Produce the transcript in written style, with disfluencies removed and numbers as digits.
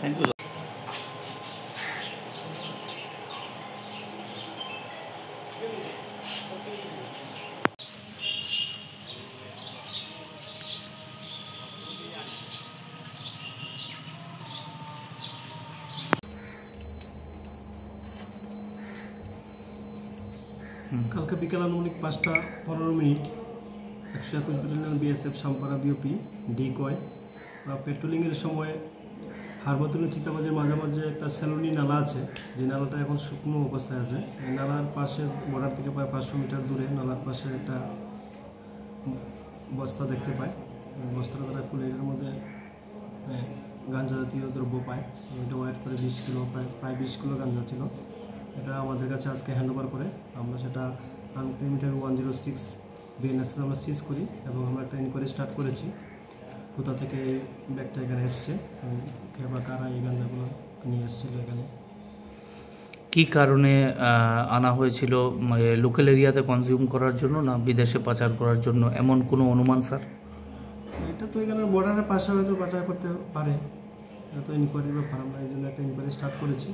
Thank you. কালকে বিকেল আনুমানিক 5টা 15 minute 121 battalion BSF Sampara BOP decoy পেট্রোলিংয়ের সময় হারবাতুল চিতাবাজের মাঝামাঝি একটা স্যালোনি নালা আছে, যে নালাটা এখন শুকনো অবস্থায় আছে। এই নালার পাশে বর্ডার থেকে প্রায় 500 মিটার দূরে নালার পাশে একটা বস্তা দেখতে পায়। বস্তাটা তারা খুলে এর মধ্যে গাঞ্জা জাতীয় দ্রব্য পায়। এটা ওয়েট করে 20 কিলো, প্রায় 20 কিলো গাঞ্জা ছিল। এটা আমাদের কাছে আজকে হ্যান্ডওভার করে আমরা সেটা আনলিমিটেড 106 বিএনএস আমরা সিজ করি এবং আমরা একটা ইনকোয়ারি স্টার্ট করেছি কোথা থেকে এই ব্যাগটা এখানে এসছে, কে বা কারা এই গাঞ্জাগুলো নিয়ে এসেছিল এখানে, কী কারণে আনা হয়েছিল? লোকাল এরিয়াতে কনজিউম করার জন্য না বিদেশে পাচার করার জন্য, এমন কোনো অনুমান স্যার? এটা তো এখানে বর্ডারের পাশে হয়তো পাচার করতে পারে, এটা তো ইনকোয়ারির ব্যাপার। আমরা এই জন্য একটা ইনকোয়ারি স্টার্ট করেছি।